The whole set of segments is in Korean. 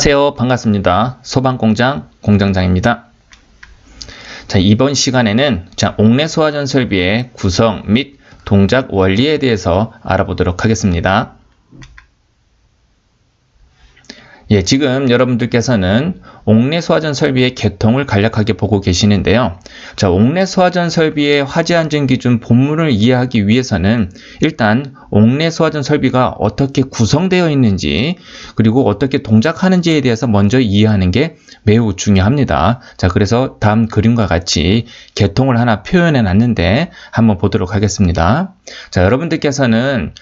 안녕하세요. 반갑습니다. 소방공장 공장장입니다. 자, 이번 시간에는 옥내 소화전 설비의 구성 및 동작 원리에 대해서 알아보도록 하겠습니다. 지금 여러분들께서는 옥내 소화전 설비의 개통을 간략하게 보고 계시는데요. 자, 옥내 소화전 설비의 화재 안전 기준 본문을 이해하기 위해서는 일단 옥내 소화전 설비가 어떻게 구성되어 있는지 그리고 어떻게 동작하는지에 대해서 먼저 이해하는 게 매우 중요합니다. 자, 그래서 다음 그림과 같이 개통을 하나 표현해 놨는데 한번 보도록 하겠습니다. 자, 여러분들께서는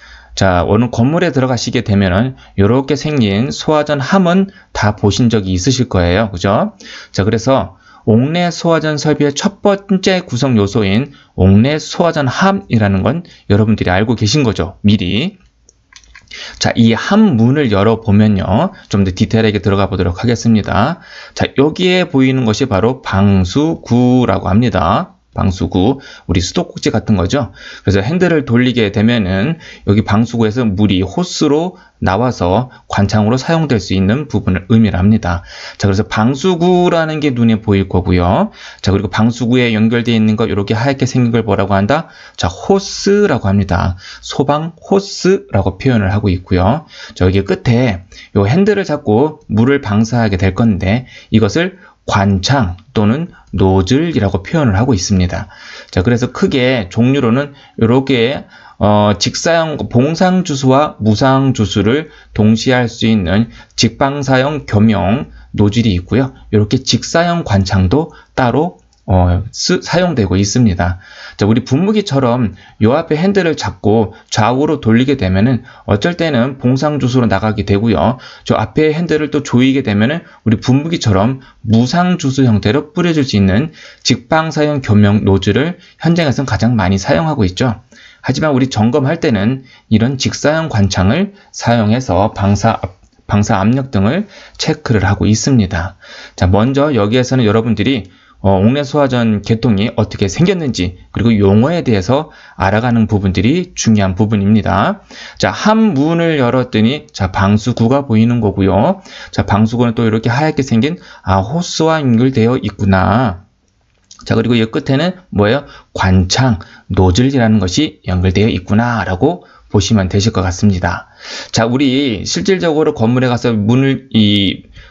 어느 건물에 들어가시게 되면은 이렇게 생긴 소화전 함은 다 보신 적이 있으실 거예요. 그죠? 자, 그래서 옥내 소화전 설비의 첫 번째 구성 요소인 옥내 소화전 함이라는 건 여러분들이 알고 계신 거죠. 미리. 자, 이 함 문을 열어보면요. 좀 더 디테일하게 들어가 보도록 하겠습니다. 자, 여기에 보이는 것이 바로 방수구라고 합니다. 방수구, 우리 수도꼭지 같은 거죠. 그래서 핸들을 돌리게 되면은 여기 방수구에서 물이 호스로 나와서 관창으로 사용될 수 있는 부분을 의미를 합니다. 자, 그래서 방수구라는 게 눈에 보일 거고요. 자, 그리고 방수구에 연결되어 있는 거 이렇게 하얗게 생긴 걸 뭐라고 한다? 자, 호스라고 합니다. 소방 호스라고 표현을 하고 있고요. 자, 여기 끝에 이 핸들을 잡고 물을 방사하게 될 건데 이것을 관창 또는 노즐이라고 표현을 하고 있습니다. 자, 그래서 크게 종류로는 이렇게 직사형 봉상주수와 무상주수를 동시에 할 수 있는 직방사형 겸용 노즐이 있고요. 이렇게 직사형 관창도 따로 사용되고 있습니다. 자, 우리 분무기처럼 요 앞에 핸들을 잡고 좌우로 돌리게 되면은 어쩔 때는 봉상주수로 나가게 되고요. 저 앞에 핸들을 또 조이게 되면은 우리 분무기처럼 무상주수 형태로 뿌려줄 수 있는 직방사형 겸용 노즐을 현장에서는 가장 많이 사용하고 있죠. 하지만 우리 점검할 때는 이런 직사형 관창을 사용해서 방사 압력 등을 체크를 하고 있습니다. 자, 먼저 여기에서는 여러분들이 옥내 소화전 개통이 어떻게 생겼는지 그리고 용어에 대해서 알아가는 부분들이 중요한 부분입니다. 자, 함 문을 열었더니 자, 방수구가 보이는 거고요. 자, 방수구는 또 이렇게 하얗게 생긴 호스와 연결되어 있구나. 자, 그리고 이 끝에는 뭐예요? 관창, 노즐이라는 것이 연결되어 있구나 라고 보시면 되실 것 같습니다. 자, 우리 실질적으로 건물에 가서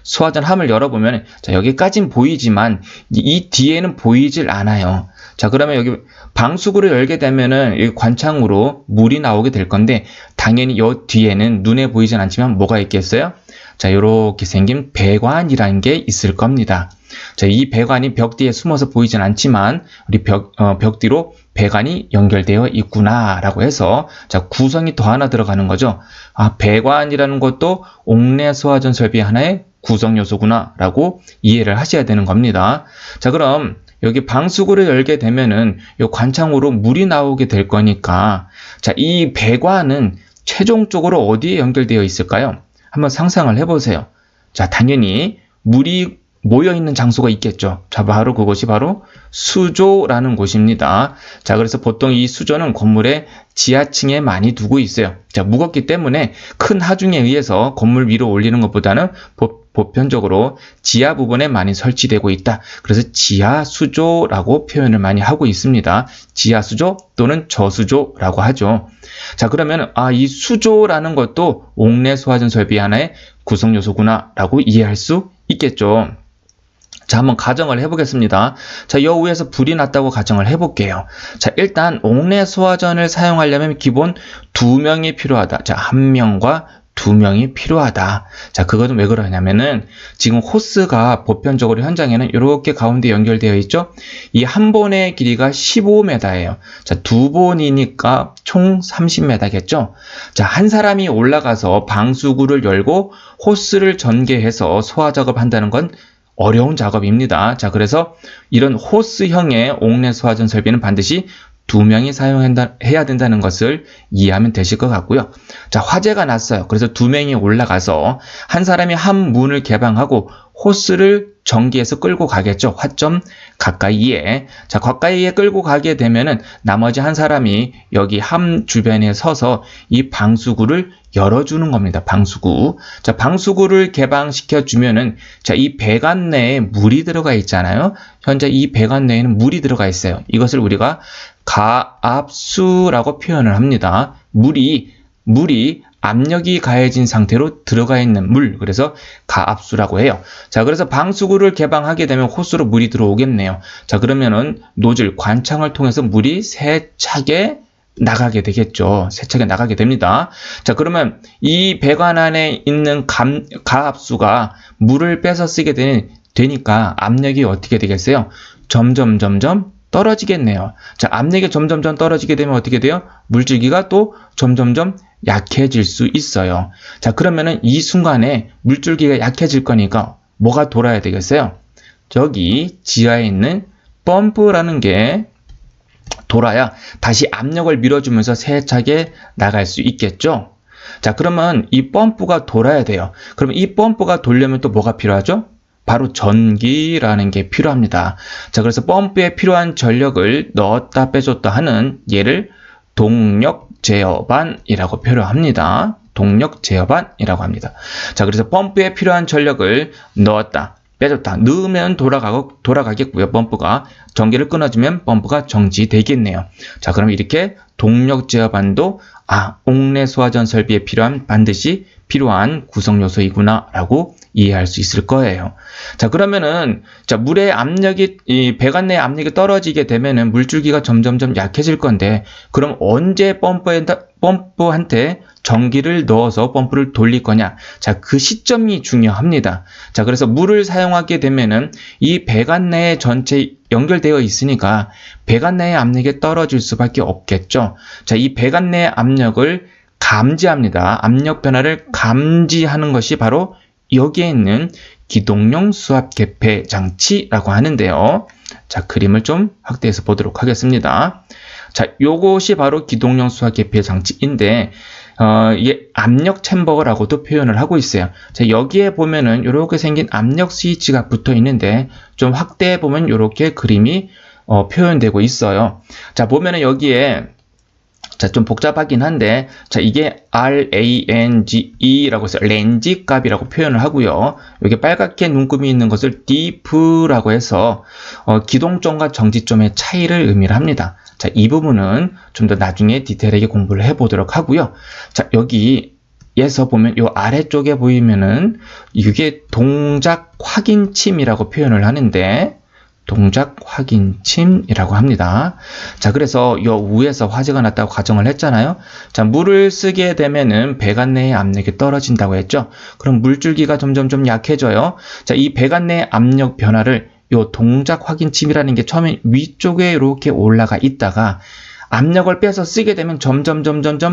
소화전 함을 열어보면 자, 여기까진 보이지만 이 뒤에는 보이질 않아요. 자, 그러면 여기 방수구를 열게 되면은 이 관창으로 물이 나오게 될 건데 당연히 이 뒤에는 눈에 보이진 않지만 뭐가 있겠어요? 자, 이렇게 생긴 배관이라는 게 있을 겁니다. 자, 이 배관이 벽 뒤에 숨어서 보이진 않지만 우리 벽 뒤로 배관이 연결되어 있구나 라고 해서 자, 구성이 더 하나 들어가는 거죠. 배관이라는 것도 옥내 소화전 설비의 하나의 구성 요소구나 라고 이해를 하셔야 되는 겁니다. 자, 그럼 여기 방수구를 열게 되면은 이 관창으로 물이 나오게 될 거니까 자, 이 배관은 최종적으로 어디에 연결되어 있을까요? 한번 상상을 해보세요. 자, 당연히 물이 모여있는 장소가 있겠죠. 자, 그것이 바로 수조라는 곳입니다. 자, 그래서 보통 이 수조는 건물의 지하층에 많이 두고 있어요. 자, 무겁기 때문에 큰 하중에 의해서 건물 위로 올리는 것보다는 보편적으로 지하 부분에 많이 설치되고 있다. 그래서 지하 수조라고 표현을 많이 하고 있습니다. 지하 수조 또는 저수조라고 하죠. 자, 그러면 이 수조라는 것도 옥내 소화전 설비 하나의 구성 요소구나 라고 이해할 수 있겠죠. 자, 한번 가정을 해보겠습니다. 자, 여 위에서 불이 났다고 가정을 해볼게요. 자, 일단 옥내 소화전을 사용하려면 기본 2명이 필요하다. 자, 1명과 2명이 필요하다. 자, 그것은 왜 그러냐면은 지금 호스가 보편적으로 현장에는 이렇게 가운데 연결되어 있죠. 이 한 번의 길이가 15m예요. 자, 2번이니까 총 30m겠죠. 자, 한 사람이 올라가서 방수구를 열고 호스를 전개해서 소화 작업한다는 건 어려운 작업입니다. 자, 그래서 이런 호스형의 옥내 소화전 설비는 반드시 2명이 사용해야 된다는 것을 이해하면 되실 것 같고요. 자, 화재가 났어요. 그래서 2명이 올라가서 한 사람이 한 문을 개방하고 호스를 전기에서 끌고 가겠죠. 화점 가까이에. 자, 가까이에 끌고 가게 되면은 나머지 한 사람이 여기 함 주변에 서서 이 방수구를 열어주는 겁니다. 방수구. 자, 방수구를 개방시켜 주면은, 자, 이 배관 내에 물이 들어가 있잖아요. 현재 이 배관 내에는 물이 들어가 있어요. 이것을 우리가 가압수라고 표현을 합니다. 물이 압력이 가해진 상태로 들어가 있는 물, 그래서 가압수라고 해요. 자, 그래서 방수구를 개방하게 되면 호스로 물이 들어오겠네요. 자, 그러면은 노즐, 관창을 통해서 물이 세차게 나가게 되겠죠. 세차게 나가게 됩니다. 자, 그러면 이 배관 안에 있는 가압수가 물을 뺏어 쓰게 되니까 압력이 어떻게 되겠어요? 점점 떨어지겠네요. 자, 압력이 점점 떨어지게 되면 어떻게 돼요? 물줄기가 또 점점 약해질 수 있어요. 자, 그러면은 이 순간에 물줄기가 약해질 거니까 뭐가 돌아야 되겠어요? 저기 지하에 있는 펌프라는 게 돌아야 다시 압력을 밀어주면서 세차게 나갈 수 있겠죠? 자, 그러면 이 펌프가 돌아야 돼요. 그러면 이 펌프가 돌려면 또 뭐가 필요하죠? 바로 전기라는 게 필요합니다. 자, 그래서 펌프에 필요한 전력을 넣었다 빼줬다 하는 얘를 동력 제어반이라고 표현합니다. 동력 제어반이라고 합니다. 자, 그래서 펌프에 필요한 전력을 넣었다 빼줬다. 넣으면 돌아가겠고요. 펌프가 전기를 끊어주면 펌프가 정지되겠네요. 자, 그럼 이렇게 동력 제어반도 옥내 소화전 설비에 반드시 필요한 구성 요소이구나 라고 이해할 수 있을 거예요. 자, 그러면은 물의 압력이 이 배관 내 압력이 떨어지게 되면은 물줄기가 점점 약해질 건데, 그럼 언제 펌프한테 전기를 넣어서 펌프를 돌릴 거냐? 자, 그 시점이 중요합니다. 자, 그래서 물을 사용하게 되면은 이 배관 내에 전체 연결되어 있으니까 배관 내의 압력이 떨어질 수밖에 없겠죠. 자, 이 배관 내의 압력을 감지합니다. 압력 변화를 감지하는 것이 바로 여기에 있는 기동용 수압 개폐 장치라고 하는데요. 자, 그림을 좀 확대해서 보도록 하겠습니다. 자, 요것이 바로 기동용 수압 개폐 장치인데, 압력 챔버라고도 표현을 하고 있어요. 자, 여기에 보면은 이렇게 생긴 압력 스위치가 붙어 있는데, 좀 확대해 보면 이렇게 그림이 표현되고 있어요. 자, 보면은 여기에 좀 복잡하긴 한데, 자, 이게 RANGE라고 해서 렌지 값이라고 표현을 하고요. 여기 빨갛게 눈금이 있는 것을 deep라고 해서 기동점과 정지점의 차이를 의미를 합니다. 자, 이 부분은 좀 더 나중에 디테일하게 공부를 해보도록 하고요. 자, 여기에서 보면 요 아래쪽에 보이면은 이게 동작 확인침이라고 표현을 하는데, 동작 확인침이라고 합니다. 자, 그래서 요 위에서 화재가 났다고 가정을 했잖아요. 자, 물을 쓰게 되면은 배관 내의 압력이 떨어진다고 했죠. 그럼 물줄기가 점점 약해져요. 자, 이 배관 내의 압력 변화를 요 동작 확인침이라는 게 처음에 위쪽에 이렇게 올라가 있다가 압력을 빼서 쓰게 되면 점점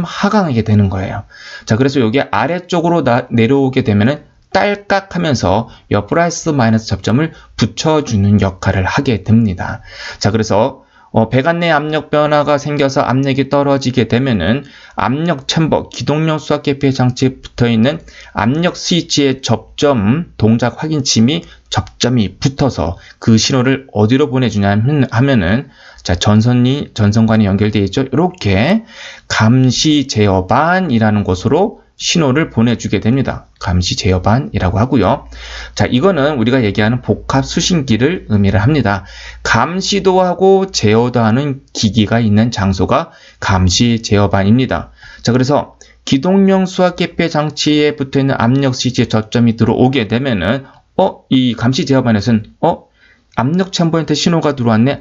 하강하게 되는 거예요. 자, 그래서 여기 아래쪽으로 내려오게 되면은 딸깍하면서 옆 플러스 마이너스 접점을 붙여주는 역할을 하게 됩니다. 자, 그래서 배관 내 압력 변화가 생겨서 압력이 떨어지게 되면은 압력 챔버, 기동용 수압 개폐 장치에 붙어 있는 압력 스위치의 동작 확인침이 접점이 붙어서 그 신호를 어디로 보내주냐 하면은, 자, 전선관이 연결되어 있죠. 이렇게 감시 제어반이라는 곳으로 신호를 보내주게 됩니다. 감시 제어반이라고 하고요. 자, 이거는 우리가 얘기하는 복합 수신기를 의미를 합니다. 감시도 하고 제어도 하는 기기가 있는 장소가 감시 제어반입니다. 자, 그래서 기동용 수압 개폐 장치에 붙어 있는 압력 스위치에 저점이 들어오게 되면은 이 감시 제어반에서는 압력 챔버한테 신호가 들어왔네.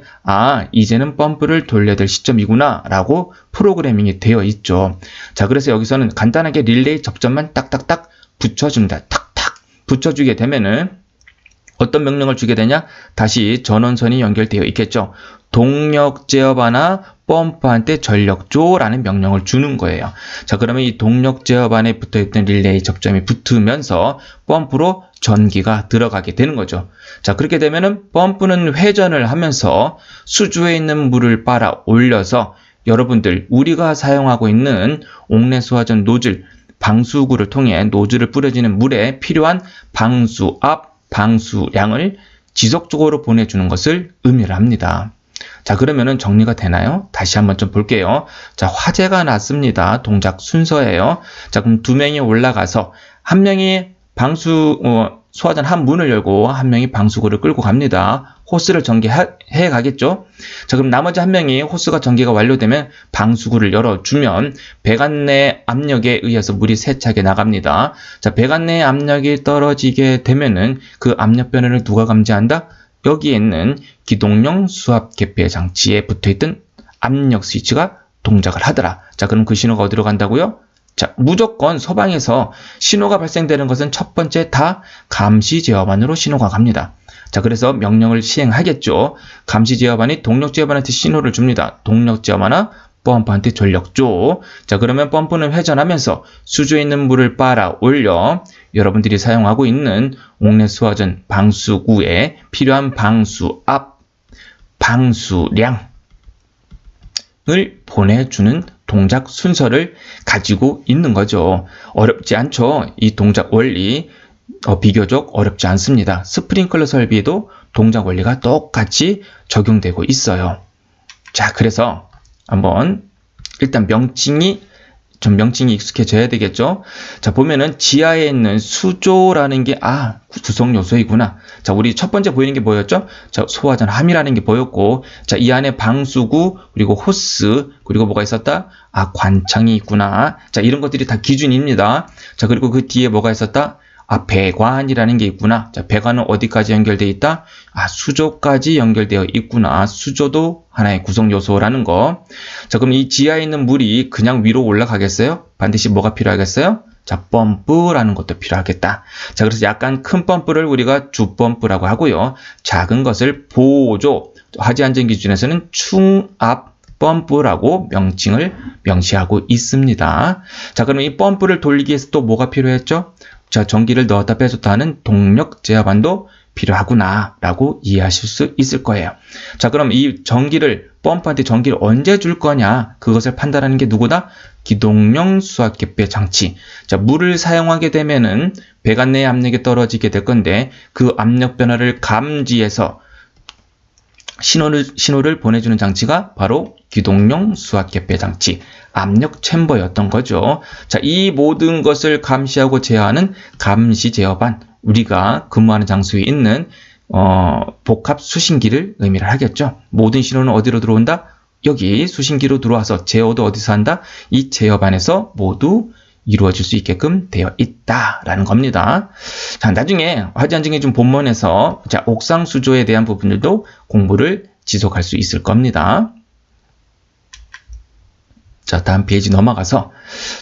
이제는 펌프를 돌려야 될 시점이구나 라고 프로그래밍이 되어 있죠. 자, 그래서 여기서는 간단하게 릴레이 접점만 딱딱딱 붙여줍니다. 탁탁 붙여주게 되면은 어떤 명령을 주게 되냐? 다시 전원선이 연결되어 있겠죠. 동력 제어반아 펌프한테 전력 줘라는 명령을 주는 거예요. 자, 그러면 이 동력 제어반에 붙어있던 릴레이 접점이 붙으면서 펌프로 전기가 들어가게 되는 거죠. 자, 그렇게 되면은 펌프는 회전을 하면서 수주에 있는 물을 빨아 올려서 여러분들 우리가 사용하고 있는 옥내 소화전 노즐 방수구를 통해 노즐을 뿌려지는 물에 필요한 방수압 방수량을 지속적으로 보내주는 것을 의미를 합니다. 자, 그러면은 정리가 되나요? 다시 한번 좀 볼게요. 자, 화재가 났습니다. 동작 순서예요. 자, 그럼 두 명이 올라가서 한 명이 소화전 한 문을 열고 한 명이 방수구를 끌고 갑니다. 호스를 전개해 가겠죠? 자, 그럼 나머지 한 명이 호스가 전개가 완료되면 방수구를 열어주면 배관 내 압력에 의해서 물이 세차게 나갑니다. 자, 배관 내 압력이 떨어지게 되면은 그 압력 변화를 누가 감지한다? 여기에 있는 기동용 수압 개폐 장치에 붙어있던 압력 스위치가 동작을 하더라. 자, 그럼 그 신호가 어디로 간다고요? 자, 무조건 소방에서 신호가 발생되는 것은 첫 번째 다 감시 제어반으로 신호가 갑니다. 자, 그래서 명령을 시행하겠죠. 감시 제어반이 동력 제어반한테 신호를 줍니다. 동력 제어반아 펌프한테 전력 줘. 자, 그러면 펌프는 회전하면서 수조에 있는 물을 빨아 올려 여러분들이 사용하고 있는 옥내수화전 방수구에 필요한 방수압, 방수량을 보내주는 동작 순서를 가지고 있는 거죠. 어렵지 않죠? 이 동작 원리 비교적 어렵지 않습니다. 스프링클러 설비에도 동작 원리가 똑같이 적용되고 있어요. 자, 그래서 한번 일단 명칭이 익숙해져야 되겠죠. 자, 보면은 지하에 있는 수조라는 게 구성 요소이구나. 자, 우리 첫 번째 보이는 게 뭐였죠? 자, 소화전 함이라는 게 보였고, 자, 이 안에 방수구 그리고 호스 그리고 뭐가 있었다? 관창이 있구나. 자, 이런 것들이 다 기준입니다. 자, 그리고 그 뒤에 뭐가 있었다? 배관이라는 게 있구나. 자, 배관은 어디까지 연결되어 있다? 수조까지 연결되어 있구나. 수조도 하나의 구성 요소라는 거. 자, 그럼 이 지하에 있는 물이 그냥 위로 올라가겠어요? 반드시 뭐가 필요하겠어요? 자, 펌프라는 것도 필요하겠다. 자, 그래서 약간 큰 펌프를 우리가 주펌프라고 하고요. 작은 것을 보조, 화재안전기준에서는 충압 펌프라고 명칭을 명시하고 있습니다. 자, 그럼 이 펌프를 돌리기 위해서 또 뭐가 필요했죠? 자, 전기를 넣었다 빼줬다 하는 동력 제어반도 필요하구나 라고 이해하실 수 있을 거예요. 자, 그럼 이 펌프한테 전기를 언제 줄 거냐, 그것을 판단하는 게 누구다? 기동용 수압 개폐 장치. 자, 물을 사용하게 되면은 배관 내의 압력이 떨어지게 될 건데 그 압력 변화를 감지해서 신호를 보내주는 장치가 바로 기동용 수압 개폐 장치, 압력 챔버였던 거죠. 자, 이 모든 것을 감시하고 제어하는 감시 제어반, 우리가 근무하는 장소에 있는 복합 수신기를 의미를 하겠죠. 모든 신호는 어디로 들어온다? 여기 수신기로 들어와서 제어도 어디서 한다? 이 제어반에서 모두 이루어질 수 있게끔 되어 있다라는 겁니다. 자, 나중에 화재안전기준 본문에서 옥상 수조에 대한 부분들도 공부를 지속할 수 있을 겁니다. 자, 다음 페이지 넘어가서,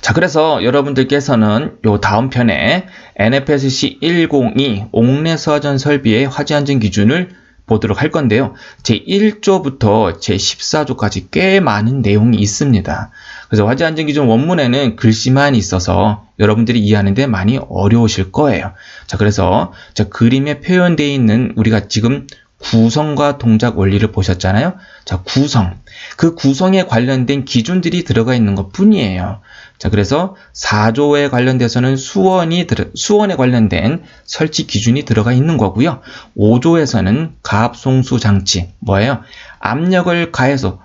자, 그래서 여러분들께서는 요 다음 편에 NFSC 102 옥내수화전 설비의 화재안전 기준을 보도록 할 건데요. 제1조부터 제14조까지 꽤 많은 내용이 있습니다. 그래서 화재안전기준 원문에는 글씨만 있어서 여러분들이 이해하는 데 많이 어려우실 거예요. 자, 그래서 그림에 표현되어 있는 우리가 지금 구성과 동작 원리를 보셨잖아요. 자, 그 구성에 관련된 기준들이 들어가 있는 것 뿐이에요. 자, 그래서 4조에 관련돼서는 수원에 관련된 설치 기준이 들어가 있는 거고요. 5조에서는 가압송수 장치, 뭐예요? 압력을 가해서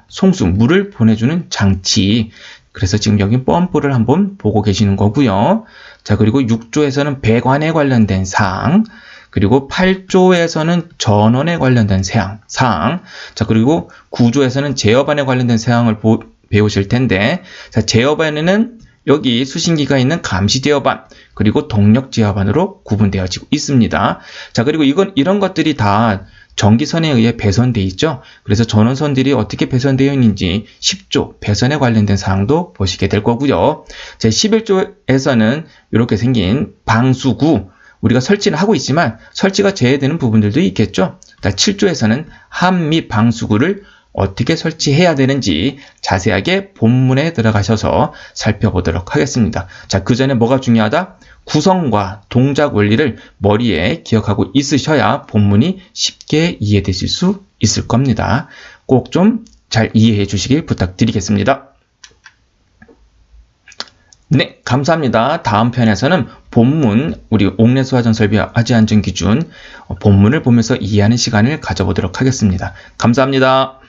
물을 보내주는 장치. 그래서 지금 여기 펌프를 한번 보고 계시는 거고요. 자, 그리고 6조에서는 배관에 관련된 사항, 그리고 8조에서는 전원에 관련된 사항, 자, 그리고 9조에서는 제어반에 관련된 사항을 배우실 텐데, 자, 제어반에는 여기 수신기가 있는 감시 제어반, 그리고 동력 제어반으로 구분되어지고 있습니다. 자, 그리고 이런 것들이 다 전기선에 의해 배선되어 있죠. 그래서 전원선들이 어떻게 배선되어 있는지 10조 배선에 관련된 사항도 보시게 될 거고요. 제 11조에서는 이렇게 생긴 방수구, 우리가 설치를 하고 있지만 설치가 제외되는 부분들도 있겠죠. 7조에서는 함 및 방수구를 어떻게 설치해야 되는지 자세하게 본문에 들어가셔서 살펴보도록 하겠습니다. 자, 그 전에 뭐가 중요하다? 구성과 동작 원리를 머리에 기억하고 있으셔야 본문이 쉽게 이해되실 수 있을 겁니다. 꼭 좀 잘 이해해 주시길 부탁드리겠습니다. 네, 감사합니다. 다음 편에서는 본문, 우리 옥내수화전 설비 화재 안전 기준 본문을 보면서 이해하는 시간을 가져보도록 하겠습니다. 감사합니다.